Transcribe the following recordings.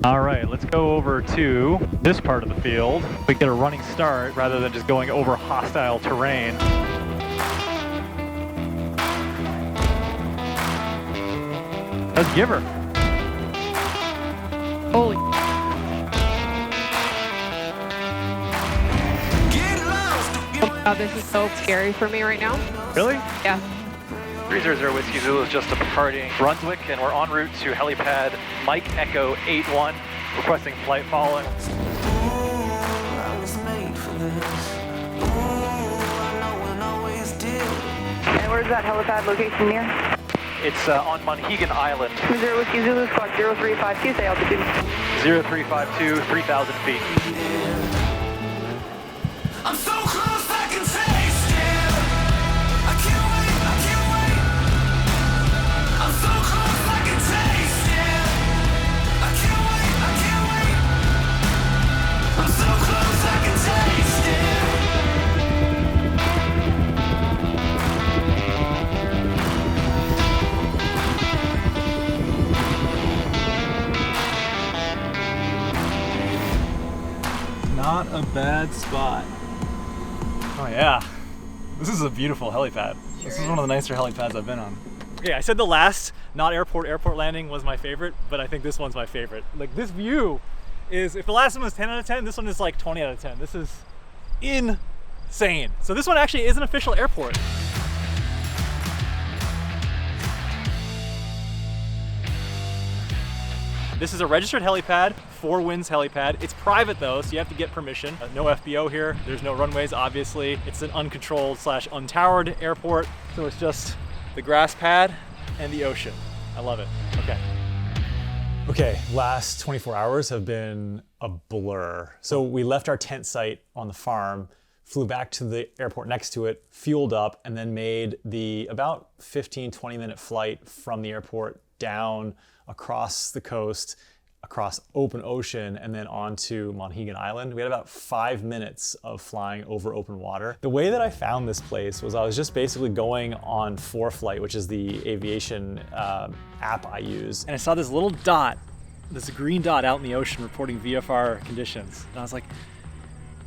All right, let's go over to this part of the field. We get a running start rather than just going over hostile terrain. Let's give her. Holy. Oh, this is so scary for me right now. Really? Yeah. 300 Whiskey Zulu is just departing Brunswick, and we're en route to helipad Mike Echo 81, requesting flight following. And where's that helipad location near? It's on Monhegan Island. 20 Whiskey Zulu, squawk 0352, say altitude. 0352, 3,000 feet. I'm so close I can taste it. I can't wait, I can't wait. I'm so close I can taste it. I can't wait, I can't wait. I'm so close I can taste it. Not a bad spot. Oh yeah, this is a beautiful helipad. This is one of the nicer helipads I've been on. Okay, I said the last not airport landing was my favorite, but I think this one's my favorite. Like this view is, if the last one was 10 out of 10, this one is like 20 out of 10. This is insane. So this one actually is an official airport. This is a registered helipad, Four Winds helipad. It's private though, so you have to get permission. No FBO here, there's no runways, obviously. It's an uncontrolled / untowered airport, so it's just the grass pad and the ocean. I love it. Okay. Okay, last 24 hours have been a blur. So we left our tent site on the farm, flew back to the airport next to it, fueled up, and then made the about 15-20 minute flight from the airport down across the coast, across open ocean, and then onto Monhegan Island. We had about 5 minutes of flying over open water. The way that I found this place was I was just basically going on 4Flight, which is the aviation app I use. And I saw this little dot, this green dot out in the ocean reporting VFR conditions. And I was like,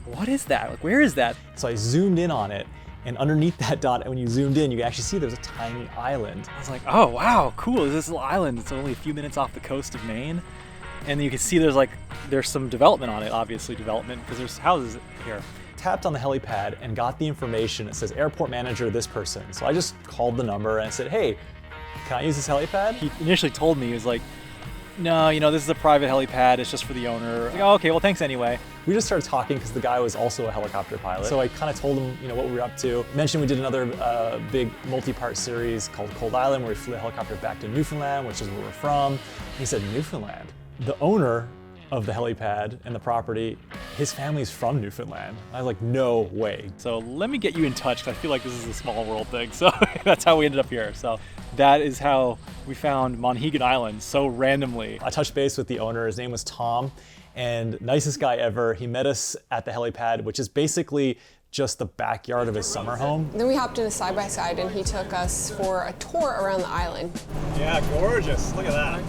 what is that? Like, where is that? So I zoomed in on it, and underneath that dot, when you zoomed in, you can actually see there's a tiny island. I was like, oh wow, cool, there's this little island. It's only a few minutes off the coast of Maine. And you can see there's some development on it, obviously development, because there's houses here. Tapped on the helipad and got the information. It says airport manager, this person. So I just called the number and I said, hey, can I use this helipad? He initially told me, he was like, no, this is a private helipad, it's just for the owner. I was like, oh, okay, well thanks anyway. We just started talking because the guy was also a helicopter pilot. So I kind of told him, what we were up to. Mentioned we did another big multi-part series called Cold Island, where we flew a helicopter back to Newfoundland, which is where we're from. And he said, Newfoundland? The owner of the helipad and the property, his family's from Newfoundland. I was like, no way. So let me get you in touch, because I feel like this is a small world thing. So that's how we ended up here. So that is how we found Monhegan Island so randomly. I touched base with the owner. His name was Tom, and nicest guy ever. He met us at the helipad, which is basically just the backyard of his summer home. Then we hopped in a side-by-side and he took us for a tour around the island. Yeah, gorgeous. Look at that.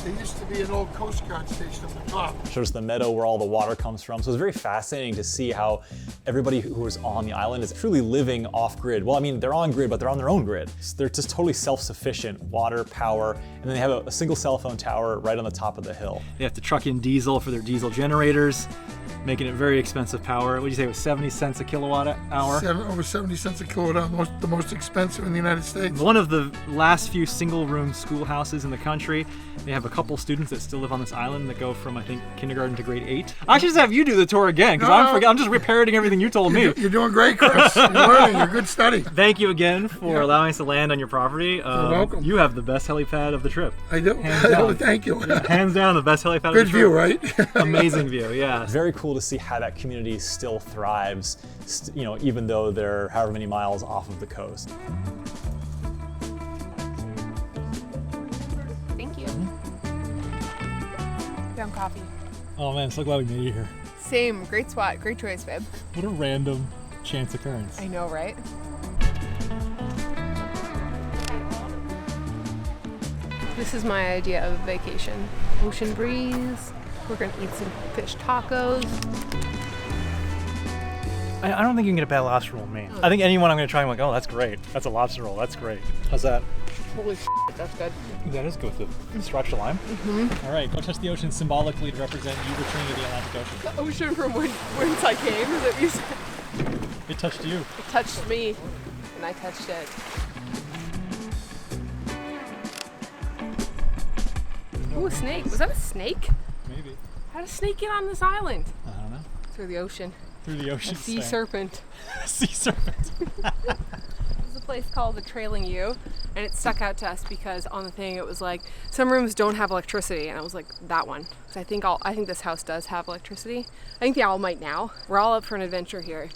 There used to be an old Coast Guard station at the top. Shows us the meadow where all the water comes from. So it's very fascinating to see how everybody who is on the island is truly living off-grid. Well, I mean, they're on grid, but they're on their own grid. So they're just totally self-sufficient, water, power, and then they have a single cell phone tower right on the top of the hill. They have to truck in diesel for their diesel generators, making it very expensive power. What did you say, it was 70 cents a kilowatt hour? Over 70 cents a kilowatt hour, the most expensive in the United States. One of the last few single-room schoolhouses in the country. They have a couple students that still live on this island that go from, I think, kindergarten to grade 8. I should just have you do the tour again, because I'm just parroting everything you told me. You're doing great, Chris. You're learning. You're a good study. Thank you again for allowing us to land on your property. You're welcome. You have the best helipad of the trip. I do. Hands down. Thank you. Hands down, the best helipad of the trip. Good view, right? Amazing view, yeah. Very cool to see how that community still thrives, even though they're however many miles off of the coast. Thank you. Found coffee. Oh man, so glad we made you here. Same. Great spot. Great choice, babe. What a random chance occurrence. I know, right? This is my idea of a vacation. Ocean breeze. We're gonna eat some fish tacos. I don't think you can get a bad lobster roll in Maine. I think anyone I'm gonna try, I'm like, oh, that's great. That's a lobster roll, that's great. How's that? Holy shit, that's good. That is good to stretch the lime. Mm-hmm. All right, go touch the ocean symbolically to represent you returning to the Atlantic Ocean. The ocean from whence I came, is that what you said? It touched you. It touched me, and I touched it. Ooh, a snake. Was that a snake? Maybe. How did a snake get on this island? I don't know. Through the ocean. Through the ocean. A sea serpent. Sea serpent. There's a place called the Trailing U, and it stuck out to us because on the thing it was like some rooms don't have electricity, and I was like, that one. So I think this house does have electricity. I think they all might now. We're all up for an adventure here.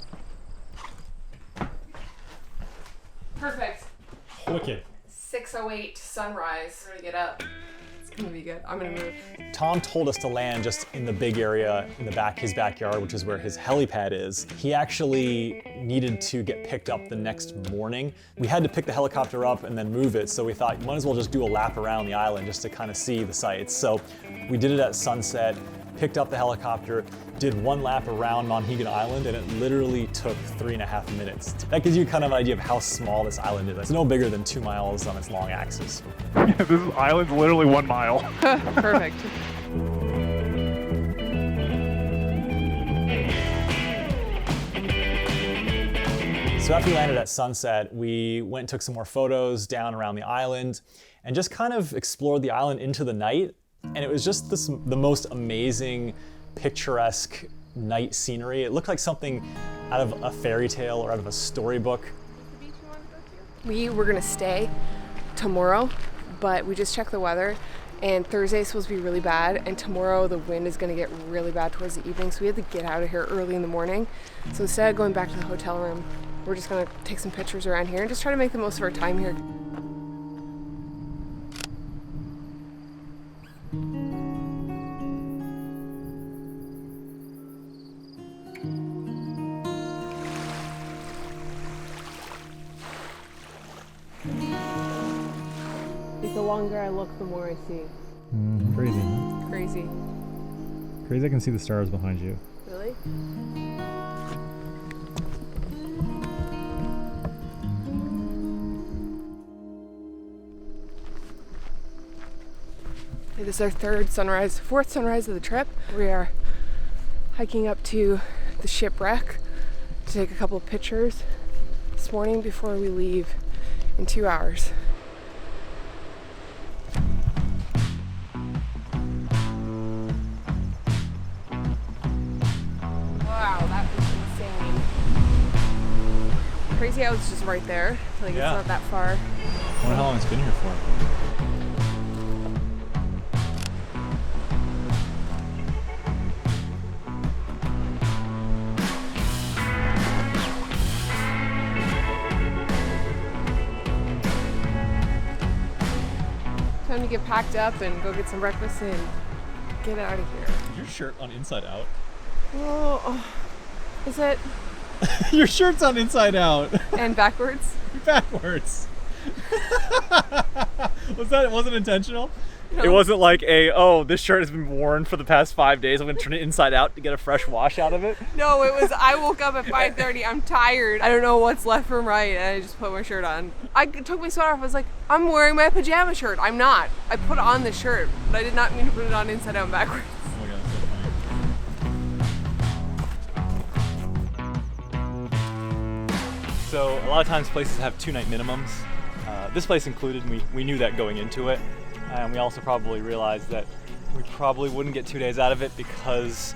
Perfect. Wicked. 6:08 sunrise. We're gonna get up. It's gonna be good. I'm gonna move. Tom told us to land just in the big area in the back, his backyard, which is where his helipad is. He actually needed to get picked up the next morning. We had to pick the helicopter up and then move it, so we thought might as well just do a lap around the island just to kind of see the sights. So we did it at sunset, picked up the helicopter, did one lap around Monhegan Island, and it literally took 3.5 minutes. That gives you kind of an idea of how small this island is. It's no bigger than 2 miles on its long axis. Yeah, this island's literally 1 mile. Perfect. So after we landed at sunset, we went and took some more photos down around the island and just kind of explored the island into the night. And it was just the most amazing, picturesque night scenery. It looked like something out of a fairy tale or out of a storybook. We were gonna stay tomorrow, but we just checked the weather, and Thursday is supposed to be really bad, and tomorrow the wind is gonna get really bad towards the evening, so we had to get out of here early in the morning. So instead of going back to the hotel room, we're just gonna take some pictures around here and just try to make the most of our time here. The longer I look, the more I see. Crazy, huh? Crazy. Crazy I can see the stars behind you. Really? This is our fourth sunrise of the trip. We are hiking up to the shipwreck to take a couple of pictures this morning before we leave in 2 hours. Wow, that was insane. Crazy how it's just right there. Like Yeah. It's not that far. I wonder how long it's been here for. Time to get packed up and go get some breakfast and get out of here. Your shirt on inside out. Oh, is it? Your shirt's on inside out. And backwards? Backwards. It wasn't intentional? No. It wasn't like this shirt has been worn for the past 5 days. I'm gonna turn it inside out to get a fresh wash out of it. No, it was, I woke up at 5:30. I'm tired. I don't know what's left from right, and I just put my shirt on. I took my sweater off. I was like, I'm wearing my pajama shirt. I'm not. I put on the shirt, but I did not mean to put it on inside out and backwards. Oh my god, so funny. So a lot of times places have 2-night minimums. This place included, we knew that going into it. And we also probably realized that we probably wouldn't get 2 days out of it because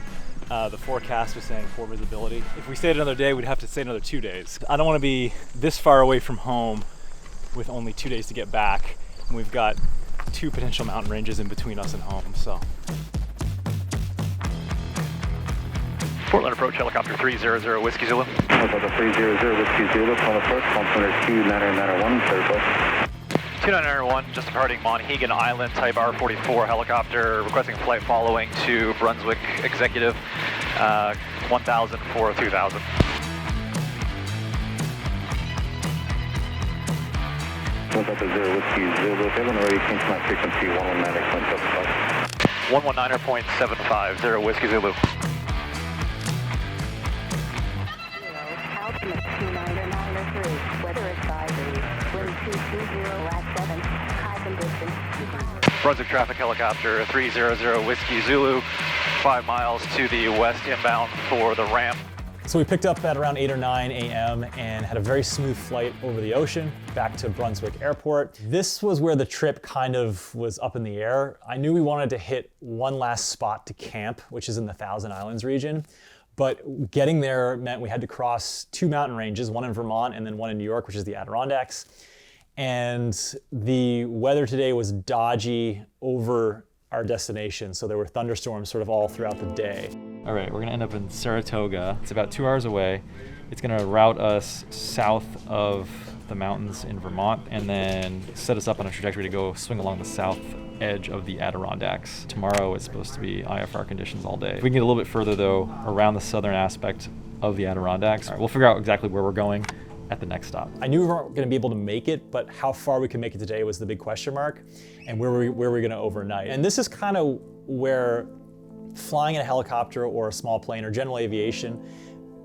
the forecast was saying poor visibility. If we stayed another day, we'd have to stay another 2 days. I don't want to be this far away from home with only 2 days to get back. And we've got 2 potential mountain ranges in between us and home, so. Portland approach, helicopter 300 Whiskey Zulu. Helicopter 300 Whiskey Zulu, call approach, altimeter 2991, clear approach. 2991, just departing Monhegan Island, type R44 helicopter, requesting a flight following to Brunswick Executive, 1000 for 2000. Delta 0 Whiskey Zulu, Devon, ready to change my frequency 119.75. 119.75, 0 Whiskey Zulu. Altimeter 29903, weather advisory, wind 220 at 7, high conditions. Brunswick traffic helicopter 300 Whiskey Zulu, 5 miles to the west inbound for the ramp. So we picked up at around 8 or 9 a.m. and had a very smooth flight over the ocean back to Brunswick Airport. This was where the trip kind of was up in the air. I knew we wanted to hit one last spot to camp, which is in the Thousand Islands region. But getting there meant we had to cross 2 mountain ranges, one in Vermont and then one in New York, which is the Adirondacks. And the weather today was dodgy over our destination, so there were thunderstorms sort of all throughout the day. All right, we're gonna end up in Saratoga. It's about 2 hours away. It's gonna route us south of the mountains in Vermont and then set us up on a trajectory to go swing along the south edge of the Adirondacks. Tomorrow it's supposed to be IFR conditions all day. If we can get a little bit further though, around the southern aspect of the Adirondacks, all right, we'll figure out exactly where we're going at the next stop. I knew we weren't gonna be able to make it, but how far we could make it today was the big question mark, and where were we gonna overnight. And this is kind of where flying in a helicopter or a small plane or general aviation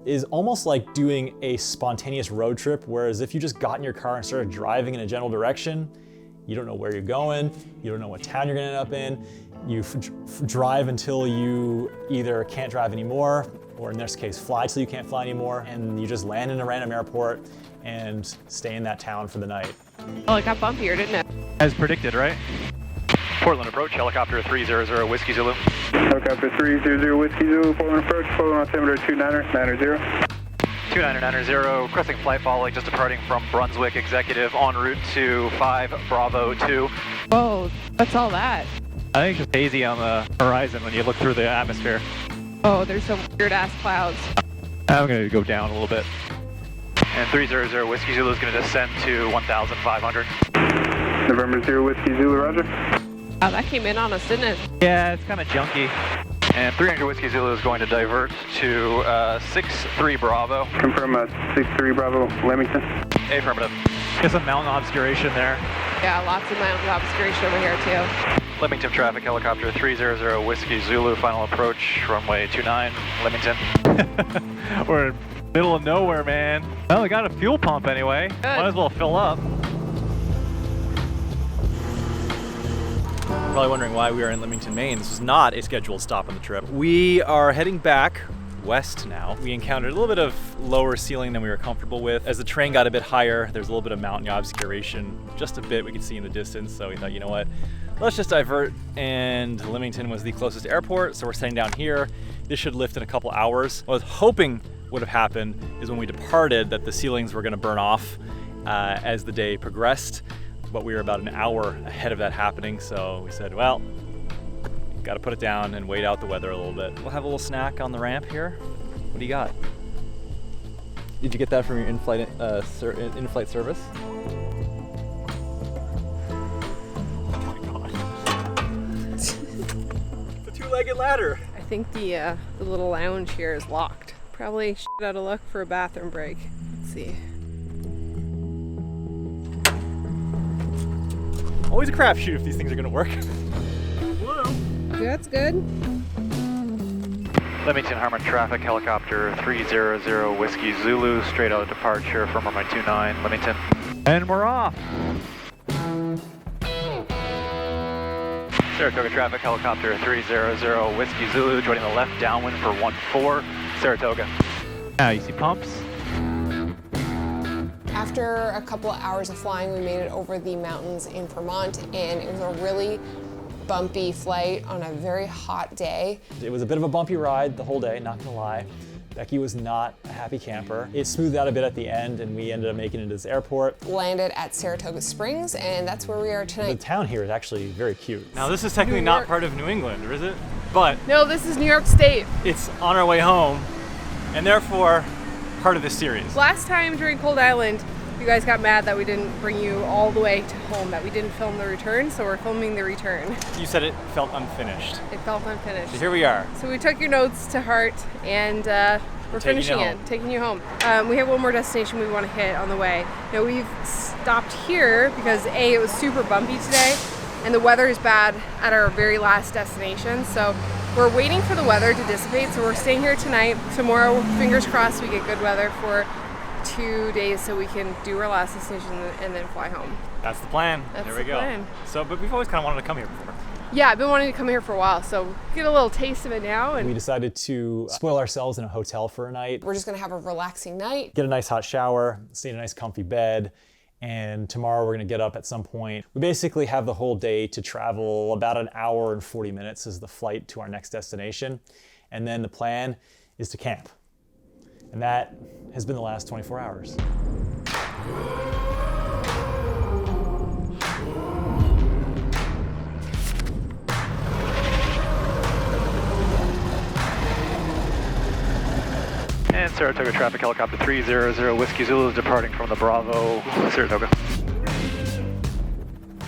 is almost like doing a spontaneous road trip, whereas if you just got in your car and started driving in a general direction, you don't know where you're going, you don't know what town you're gonna end up in, you drive until you either can't drive anymore, or in this case, fly till you can't fly anymore, and you just land in a random airport and stay in that town for the night. Oh, it got bumpier, didn't it? As predicted, right? Portland approach, helicopter 300 Whiskey Zulu. Helicopter 300 Whiskey Zulu, Portland approach, Portland altimeter 290. 290, requesting flight following, just departing from Brunswick Executive en route to 5 Bravo 2. Whoa, what's all that? I think it's just hazy on the horizon when you look through the atmosphere. Oh, there's some weird ass clouds. I'm going to go down a little bit. And 300 Whiskey Zulu is going to descend to 1,500. November 0 Whiskey Zulu, roger. Oh, that came in on us, didn't it? Yeah, it's kind of junky. And 300 Whiskey Zulu is going to divert to 6-3 Bravo. Confirm 6-3 Bravo, Leamington. Affirmative. Get some mountain obscuration there. Yeah, lots of mountain obscuration over here too. Leamington traffic helicopter 300 Whiskey Zulu, final approach, runway 29, Leamington. We're in the middle of nowhere, man. Well, we got a fuel pump anyway. Good. Might as well fill up. Probably wondering why we are in Leamington, Maine. This was not a scheduled stop on the trip. We are heading back west now. We encountered a little bit of lower ceiling than we were comfortable with. As the terrain got a bit higher, there's a little bit of mountain obscuration, just a bit we could see in the distance. So we thought, you know what, let's just divert. And Leamington was the closest airport, so we're sitting down here. This should lift in a couple hours. What I was hoping would have happened is when we departed that the ceilings were gonna burn off as the day progressed. But we were about an hour ahead of that happening, so we said, well, got to put it down and wait out the weather a little bit. We'll have a little snack on the ramp here. What do you got? Did you get that from your in-flight service? Oh my god. The two-legged ladder. I think the little lounge here is locked. Probably shit out of luck for a bathroom break. Let's see. Always a crapshoot if these things are gonna work. That's good. Leamington Harmon traffic helicopter 300 Whiskey Zulu, straight out of departure from runway 29, Leamington. And we're off. Saratoga traffic helicopter 300 Whiskey Zulu, joining the left downwind for 14, Saratoga. Now you see pumps. After a couple of hours of flying, we made it over the mountains in Vermont, and it was a really bumpy flight on a very hot day. It was a bit of a bumpy ride the whole day, not gonna lie. Becki was not a happy camper. It smoothed out a bit at the end, and we ended up making it to this airport. Landed at Saratoga Springs, and that's where we are The tonight. town here is actually very cute. Now this is technically New not York. part of New England, or is it? But No, this is New York State. it's on our way home, and therefore part of this series. Last time during Cold Island, you guys got mad that we didn't bring you all the way to home, that we didn't film the return, so we're filming the return. You said it felt unfinished. It felt unfinished. So here we are. So we took your notes to heart, and we're Taking you finishing it, home. taking you home. We have one more destination we want to hit on the way. Now we've stopped here because A, it was super bumpy today, and the weather is bad at our very last destination. So we're waiting for the weather to dissipate. So we're staying here tonight. Tomorrow, fingers crossed, we get good weather for 2 days so we can do our last destination and then fly home. That's the plan. That's there we the go. plan. So, but we've always kind of wanted to come here before. Yeah, I've been wanting to come here for a while, so get a little taste of it now. And We decided to spoil ourselves in a hotel for a night, We're just gonna have a relaxing night. get a nice hot shower, stay in a nice comfy bed, and tomorrow we're gonna get up at some point. We basically have the whole day to travel. About an hour and 40 minutes is the flight to our next destination. And then the plan is to camp. And that has been the last 24 hours. And Saratoga traffic helicopter 300 Whiskey Zulu is departing from the Bravo, Saratoga.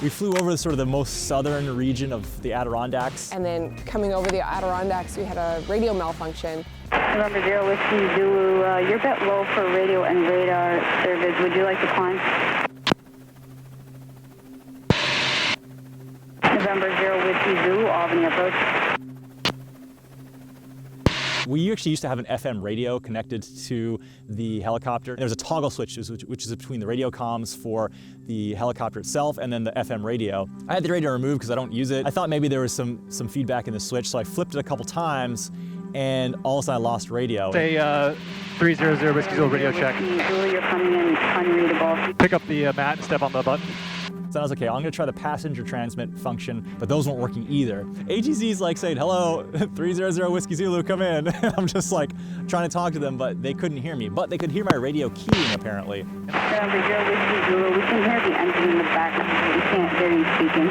We flew over sort of the most southern region of the Adirondacks. And then coming over the Adirondacks, we had a radio malfunction. November 0 Whiskey Zulu, you're a bit low for radio and radar service. Would you like to climb? November 0 Whiskey Zulu, Albany approach. We actually used to have an FM radio connected to the helicopter. There's a toggle switch, which is between the radio comms for the helicopter itself and then the FM radio. I had the radio removed because I don't use it. I thought maybe there was some feedback in the switch, so I flipped it a couple times, and all of a sudden I lost radio. Say 300 Whiskey Zulu radio check. Zulu, you're coming in unreadable. Pick up the mat and step on the button. So I was okay, I'm gonna try the passenger transmit function, but those weren't working either. ATZ's like saying, hello, 300 Whiskey Zulu, come in. I'm just like trying to talk to them, but they couldn't hear me. But they could hear my radio keying apparently. November 0 Whiskey Zulu, we can hear the engine in the back. We can't hear you speaking.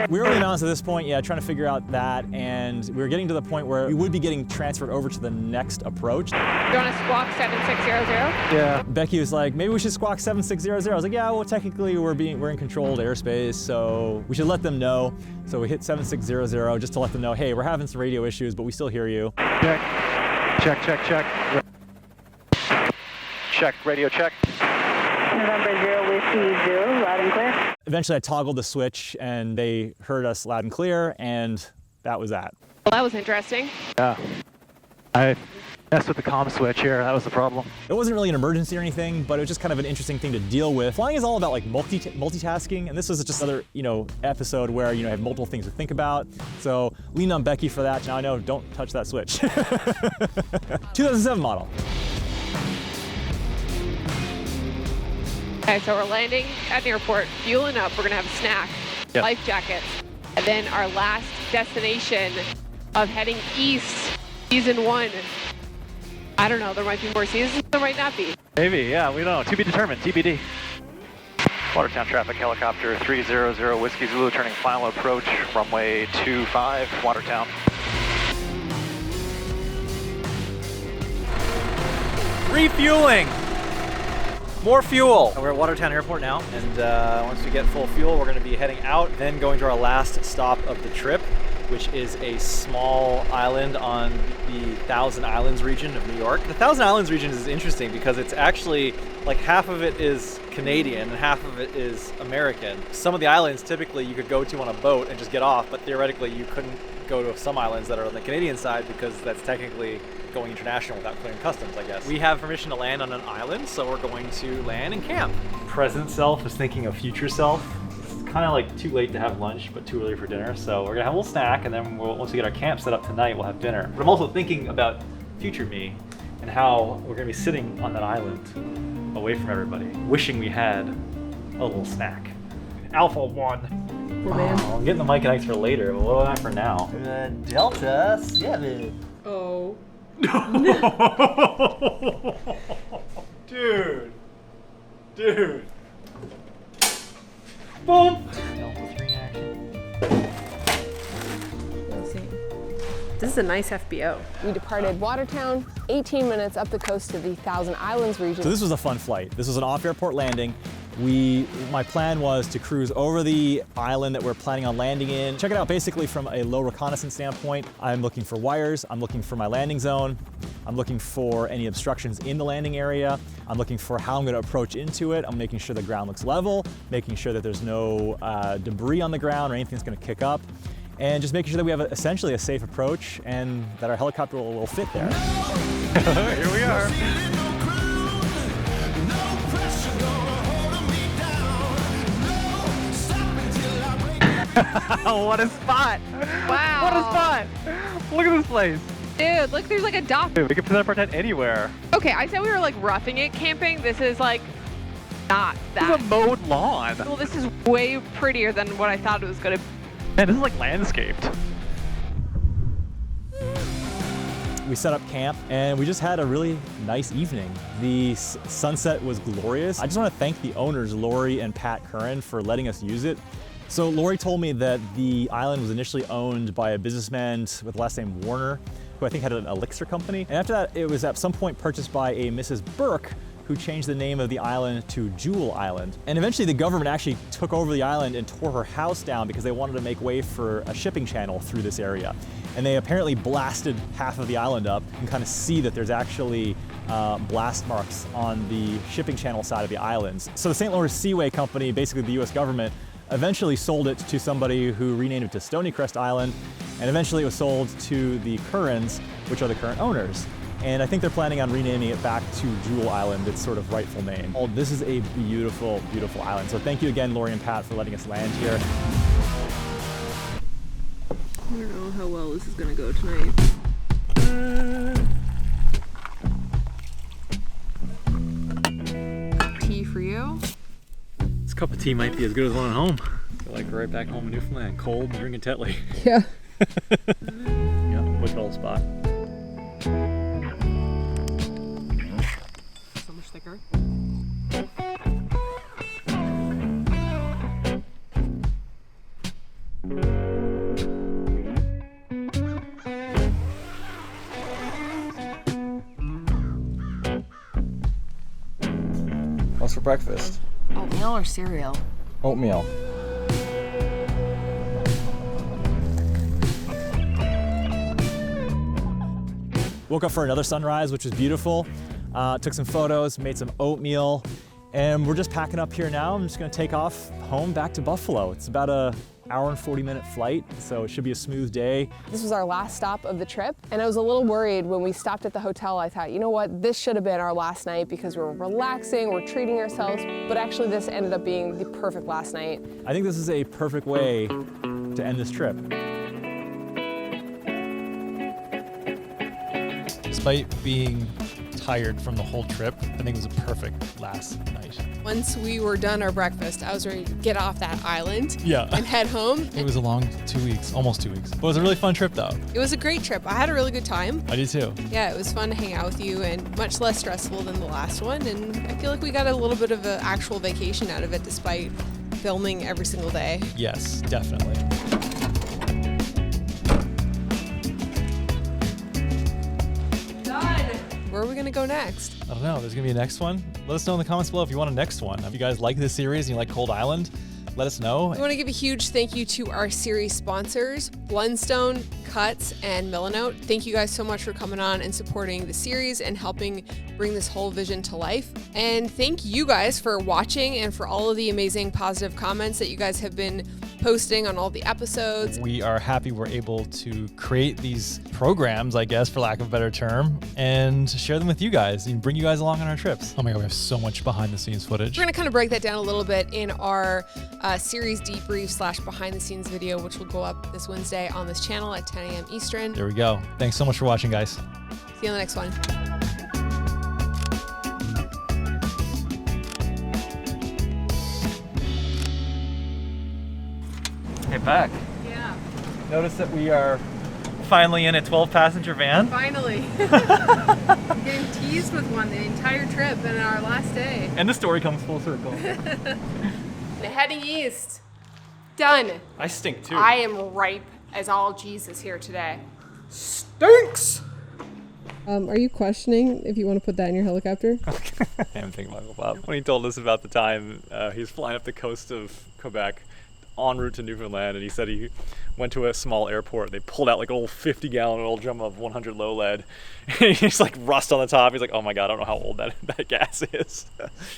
We were really announced at this point, yeah, trying to figure out that, and we were getting to the point where we would be getting transferred over to the next approach. you want to squawk 7600? Yeah. Becky was like, maybe we should squawk 7600. I was like, yeah, well, technically we're in controlled airspace, so we should let them know. So we hit 7600 just to let them know, hey, we're having some radio issues, but we still hear you. Check. Check, radio check. November 0 Whiskey Zulu, loud and clear. Eventually I toggled the switch and they heard us loud and clear, and that was that. Well, that was interesting. Yeah. I messed with the comm switch here, that was the problem. It wasn't really an emergency or anything, but it was just kind of an interesting thing to deal with. Flying is all about like multitasking, and this was just another, episode where, I have multiple things to think about. So lean on Becky for that. Now I know, don't touch that switch. 2007 model. Okay, so we're landing at an airport, fueling up. We're gonna have a snack, Yep. life jackets, and then our last destination of heading east, season 1. I don't know, there might be more seasons, there might not be. Maybe, yeah, we don't know. To be determined, TBD. Watertown traffic helicopter 300 Whiskey Zulu turning final approach, runway 25, Watertown. Refueling! More fuel. We're at Watertown Airport now, and once we get full fuel, we're going to be heading out, then going to our last stop of the trip, which is a small island on the Thousand Islands region of New York. The Thousand Islands region is interesting because it's actually, like, half of it is Canadian and half of it is American. Some of the islands typically you could go to on a boat and just get off, but theoretically you couldn't go to some islands that are on the Canadian side because that's technically going international without clearing customs, I guess. We have permission to land on an island, so we're going to land and camp. Present self is thinking of future self. It's kind of like too late to have lunch, but too early for dinner. So we're gonna have a little snack, and then once we get our camp set up tonight, we'll have dinner. But I'm also thinking about future me and how we're gonna be sitting on that island away from everybody, wishing we had a little snack. Alpha 1. Oh, I'm getting the mic connected for later, but what about for now? Delta 7. Oh. Dude. Boom. Delta 3 action. This is a nice FBO. We departed Watertown, 18 minutes up the coast to the Thousand Islands region. So this was a fun flight. This was an off-airport landing, My plan was to cruise over the island that we're planning on landing in. Check it out basically from a low reconnaissance standpoint. I'm looking for wires, I'm looking for my landing zone, I'm looking for any obstructions in the landing area, I'm looking for how I'm going to approach into it, I'm making sure the ground looks level, making sure that there's no debris on the ground or anything that's going to kick up, and just making sure that we have essentially a safe approach and that our helicopter will fit there. Here we are. What a spot! Wow. What a spot! Look at this place. Dude, look, there's like a dock. Dude, we can put our tent anywhere. Okay, I said we were like roughing it camping. This is like not This that. is a mowed lawn. Well, this is way prettier than what I thought it was gonna be. Man, this is like landscaped. We set up camp and we just had a really nice evening. The sunset was glorious. I just want to thank the owners, Lori and Pat Curran, for letting us use it. So Lori told me that the island was initially owned by a businessman with the last name Warner, who I think had an elixir company. And after that, it was at some point purchased by a Mrs. Burke, who changed the name of the island to Jewel Island. And eventually the government actually took over the island and tore her house down because they wanted to make way for a shipping channel through this area. And they apparently blasted half of the island up. You can kind of see that there's actually blast marks on the shipping channel side of the islands. So the St. Lawrence Seaway Company, basically the US government, eventually sold it to somebody who renamed it to Stony Crest Island, and eventually it was sold to the Currans, which are the current owners. And I think they're planning on renaming it back to Jewel Island, its sort of rightful name. Oh, this is a beautiful, beautiful island. So thank you again, Lori and Pat, for letting us land here. I don't know how well this is gonna go tonight. Tea for you. This cup of tea might be as good as one at home. I feel like we're right back home in Newfoundland, cold and drinking Tetley. Yeah. Yeah, wicked old spot. So much thicker. What's for breakfast? Oatmeal or cereal? Oatmeal. Woke up for another sunrise, which was beautiful. Took some photos, made some oatmeal, and we're just packing up here now. I'm just gonna take off home back to Buffalo. It's about a hour and 40-minute flight, so it should be a smooth day. This was our last stop of the trip, and I was a little worried when we stopped at the hotel. I thought, you know what, this should have been our last night because we're relaxing, we're treating ourselves, but actually this ended up being the perfect last night. I think this is a perfect way to end this trip. Despite being tired from the whole trip, I think it was a perfect last night. Once we were done our breakfast, I was ready to get off that island Yeah. and head home. It was a long 2 weeks, almost 2 weeks. But it was a really fun trip though. It was a great trip. I had a really good time. I did too. Yeah, it was fun to hang out with you and much less stressful than the last one. And I feel like we got a little bit of an actual vacation out of it despite filming every single day. Yes, definitely. Done. Where are we gonna go next? I don't know, there's gonna be a next one. Let us know in the comments below if you want a next one. If you guys like this series and you like Cold Island, let us know. We want to give a huge thank you to our series sponsors, Blundstone, Cuts, and Millinote. Thank you guys so much for coming on and supporting the series and helping bring this whole vision to life. And thank you guys for watching and for all of the amazing positive comments that you guys have been posting on all the episodes. We are happy we're able to create these programs, I guess, for lack of a better term, and share them with you guys and bring you guys along on our trips. Oh my God, we have so much behind the scenes footage. We're gonna kind of break that down a little bit in our series debrief / behind the scenes video, which will go up this Wednesday on this channel at 10 a.m. Eastern. There we go. Thanks so much for watching, guys. See you on the next one. Hey, Beck. Yeah. Notice that we are finally in a 12-passenger van. Finally. I'm getting teased with one the entire trip and our last day. And the story comes full circle. Heading east. Done. I stink too. I am ripe as all Jesus here today. Stinks! Are you questioning if you want to put that in your helicopter? I am thinking about Bob. When he told us about the time he was flying up the coast of Quebec en route to Newfoundland, and he said he went to a small airport. They pulled out like an old 50-gallon oil drum of 100 low lead. And he's like rust on the top. He's like, oh my God, I don't know how old that gas is.